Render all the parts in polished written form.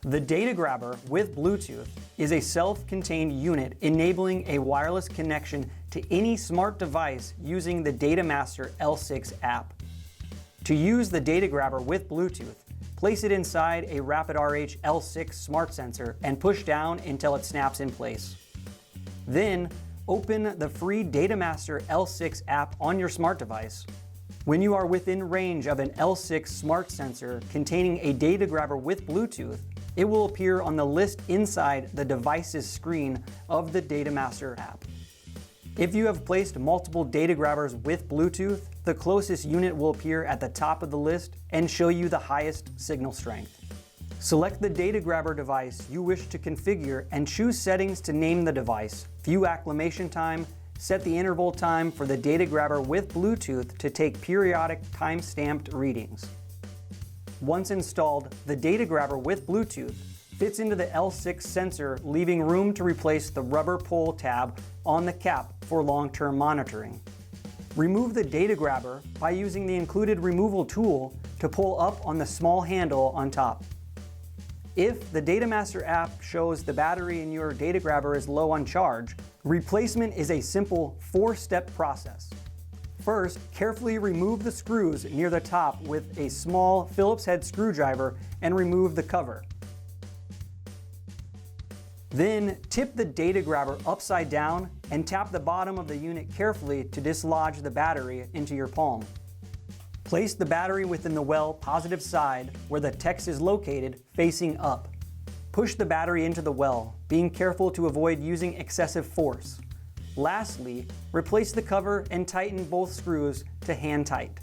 The DataGrabber with Bluetooth is a self-contained unit enabling a wireless connection to any smart device using the DataMaster L6 app. To use the DataGrabber with Bluetooth, place it inside a RapidRH L6 smart sensor and push down until it snaps in place. Then, open the free DataMaster L6 app on your smart device. When you are within range of an L6 smart sensor containing a DataGrabber with Bluetooth, it will appear on the list inside the device's screen of the DataMaster app. If you have placed multiple DataGrabbers with Bluetooth, the closest unit will appear at the top of the list and show you the highest signal strength. Select the DataGrabber device you wish to configure and choose settings to name the device, view acclimation time, set the interval time for the DataGrabber with Bluetooth to take periodic time-stamped readings. Once installed, the DataGrabber with Bluetooth fits into the L6 sensor, leaving room to replace the rubber pull tab on the cap for long-term monitoring. Remove the DataGrabber by using the included removal tool to pull up on the small handle on top. If the DataMaster app shows the battery in your DataGrabber is low on charge, replacement is a simple 4-step process. First, carefully remove the screws near the top with a small Phillips head screwdriver and remove the cover. Then, tip the DataGrabber upside down and tap the bottom of the unit carefully to dislodge the battery into your palm. Place the battery within the well positive side where the text is located, facing up. Push the battery into the well, being careful to avoid using excessive force. Lastly, replace the cover and tighten both screws to hand tight.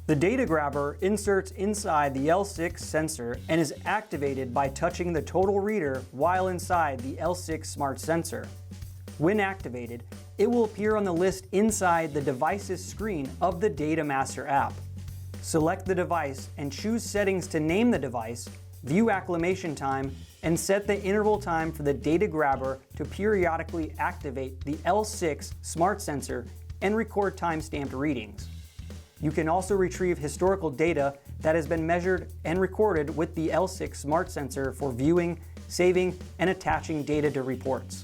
The DataGrabber inserts inside the L6 sensor and is activated by touching the total reader while inside the L6 smart sensor. When activated, it will appear on the list inside the device's screen of the DataMaster app. Select the device and choose settings to name the device, view acclimation time, and set the interval time for the DataGrabber to periodically activate the L6 smart sensor and record time-stamped readings. You can also retrieve historical data that has been measured and recorded with the L6 smart sensor for viewing, saving, and attaching data to reports.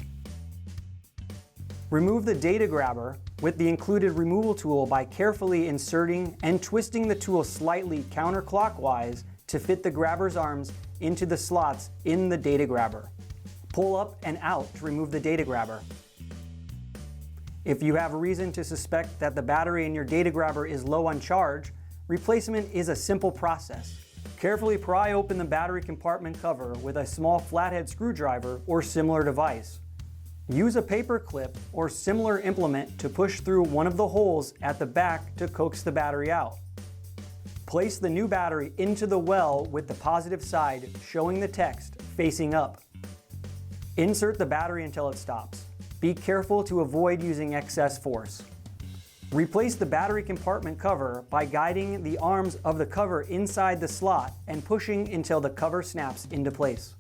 Remove the DataGrabber with the included removal tool by carefully inserting and twisting the tool slightly counterclockwise to fit the grabber's arms into the slots in the DataGrabber. Pull up and out to remove the DataGrabber. If you have reason to suspect that the battery in your DataGrabber is low on charge, replacement is a simple process. Carefully pry open the battery compartment cover with a small flathead screwdriver or similar device. Use a paper clip or similar implement to push through one of the holes at the back to coax the battery out. Place the new battery into the well with the positive side showing the text facing up. Insert the battery until it stops. Be careful to avoid using excess force. Replace the battery compartment cover by guiding the arms of the cover inside the slot and pushing until the cover snaps into place.